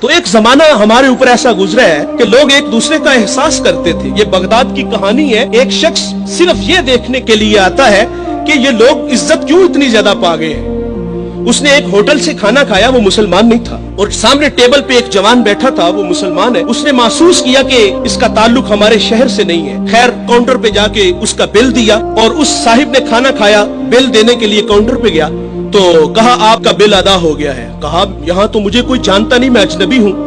تو ایک زمانہ ہمارے اوپر ایسا گزرا ہے کہ لوگ ایک دوسرے کا احساس کرتے تھے. یہ بغداد کی کہانی ہے. ایک شخص صرف یہ دیکھنے کے لیے آتا ہے کہ یہ لوگ عزت کیوں اتنی زیادہ پا گئے ہیں. اس نے ایک ہوٹل سے کھانا کھایا, وہ مسلمان نہیں تھا, اور سامنے ٹیبل پہ ایک جوان بیٹھا تھا, وہ مسلمان ہے. اس نے محسوس کیا کہ اس کا تعلق ہمارے شہر سے نہیں ہے. خیر کاؤنٹر پہ جا کے اس کا بل دیا, اور اس صاحب نے کھانا کھایا, بل دینے کے لیے کاؤنٹر پہ گیا تو کہا آپ کا بل ادا ہو گیا ہے. کہا یہاں تو مجھے کوئی جانتا نہیں, میں اجنبی ہوں.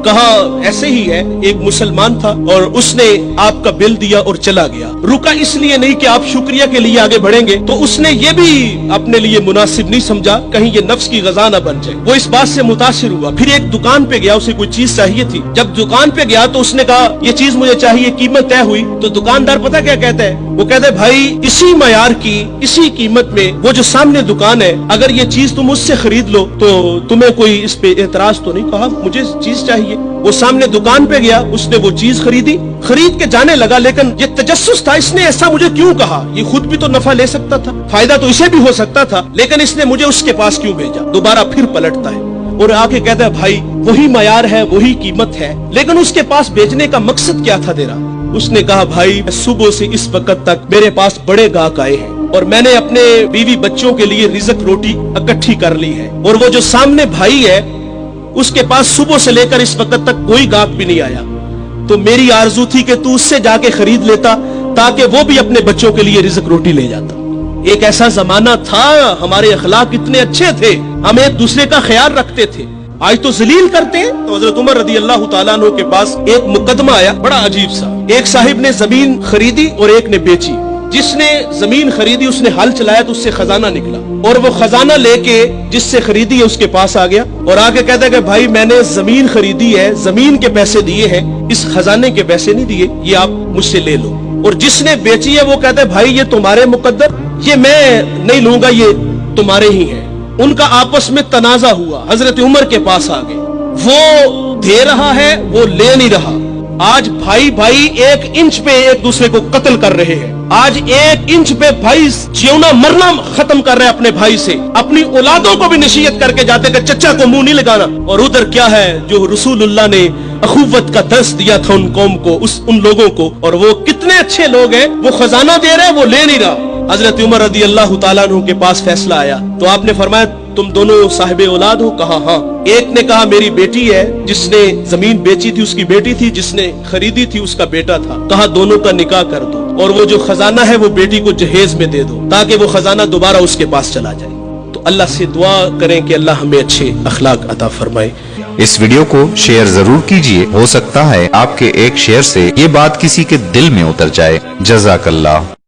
کہا ایسے ہی ہے, ایک مسلمان تھا اور اس نے آپ کا بل دیا اور چلا گیا. رکا اس لیے نہیں کہ آپ شکریہ کے لیے آگے بڑھیں گے, تو اس نے یہ بھی اپنے لیے مناسب نہیں سمجھا کہیں یہ نفس کی غذا نہ بن جائے. وہ اس بات سے متاثر ہوا. پھر ایک دکان پہ گیا, اسے کوئی چیز چاہیے تھی. جب دکان پہ گیا تو اس نے کہا یہ چیز مجھے چاہیے, قیمت طے ہوئی. تو دکاندار پتہ کیا کہتا ہے, وہ کہتا ہے بھائی اسی معیار کی اسی قیمت میں وہ جو سامنے دکان ہے, اگر یہ چیز تم اس سے خرید لو تو تمہیں کوئی اس پہ اعتراض تو نہیں. کہا مجھے چیز چاہیے. وہ سامنے دکان پہ گیا, اس نے وہ چیز خریدی, خرید کے جانے لگا. لیکن یہ تجسس تھا, اس نے ایسا مجھے کیوں کہا, یہ خود بھی تو نفع لے سکتا تھا, فائدہ تو اسے بھی ہو سکتا تھا, لیکن اس نے مجھے اس کے پاس کیوں بھیجا. دوبارہ پھر پلٹتا ہے اور آ کے کہتا ہے بھائی وہی معیار ہے, وہی قیمت ہے, لیکن اس کے پاس بھیجنے کا مقصد کیا تھا تیرا. اس نے کہا بھائی صبح سے اس وقت تک میرے پاس بڑے گاہک آئے ہیں اور میں نے اپنے بیوی بچوں کے لیے رزق روٹی اکٹھی کر لی ہے, اور وہ جو سامنے بھائی ہے اس کے پاس صبح سے لے کر اس وقت تک کوئی گاہک بھی نہیں آیا. تو میری آرزو تھی کہ تو اس سے جا کے خرید لیتا تاکہ وہ بھی اپنے بچوں کے لیے رزق روٹی لے جاتا. ایک ایسا زمانہ تھا, ہمارے اخلاق اتنے اچھے تھے, ہم ایک دوسرے کا خیال رکھتے تھے. آج تو ذلیل کرتے ہیں. تو حضرت عمر رضی اللہ تعالیٰ عنہ کے پاس ایک مقدمہ آیا بڑا عجیب سا. ایک صاحب نے زمین خریدی اور ایک نے بیچی. جس نے زمین خریدی اس نے ہل چلایا تو اس سے خزانہ نکلا, اور وہ خزانہ لے کے جس سے خریدی ہے اس کے پاس آ گیا اور آگے کہتا ہے کہ بھائی میں نے زمین خریدی ہے, زمین کے پیسے دیے ہیں, اس خزانے کے پیسے نہیں دیے, یہ آپ مجھ سے لے لو. اور جس نے بیچی ہے وہ کہتا ہے بھائی یہ تمہارے مقدر, یہ میں نہیں لوں گا, یہ تمہارے ہی ہیں. ان کا آپس میں تنازع ہوا, حضرت عمر کے پاس آ گئے. وہ دے رہا ہے, وہ لے نہیں رہا. آج بھائی بھائی ایک انچ پہ ایک دوسرے کو قتل کر رہے ہیں. آج ایک انچ پہ بھائی جیونا مرنا ختم کر رہے اپنے بھائی سے. اپنی اولادوں کو بھی نصیحت کر کے جاتے کہ چچا کو منہ نہیں لگانا. اور ادھر کیا ہے جو رسول اللہ نے اخوت کا درس دیا تھا ان قوم کو, ان لوگوں کو, اور وہ کتنے اچھے لوگ ہیں, وہ خزانہ دے رہے, وہ لے نہیں رہا. حضرت عمر رضی اللہ تعالیٰ عنہ کے پاس فیصلہ آیا تو آپ نے فرمایا تم دونوں صاحب اولاد ہو. کہا ہاں. ایک نے کہا میری بیٹی ہے, جس نے زمین بیچی تھی اس کی بیٹی تھی, جس نے خریدی تھی اس کا بیٹا تھا. کہا دونوں کا نکاح کر دو, اور وہ جو خزانہ ہے وہ بیٹی کو جہیز میں دے دو تاکہ وہ خزانہ دوبارہ اس کے پاس چلا جائے. تو اللہ سے دعا کریں کہ اللہ ہمیں اچھے اخلاق عطا فرمائے. اس ویڈیو کو شیئر ضرور کیجئے, ہو سکتا ہے آپ کے ایک شیئر سے یہ بات کسی کے دل میں اتر جائے. جزاک اللہ.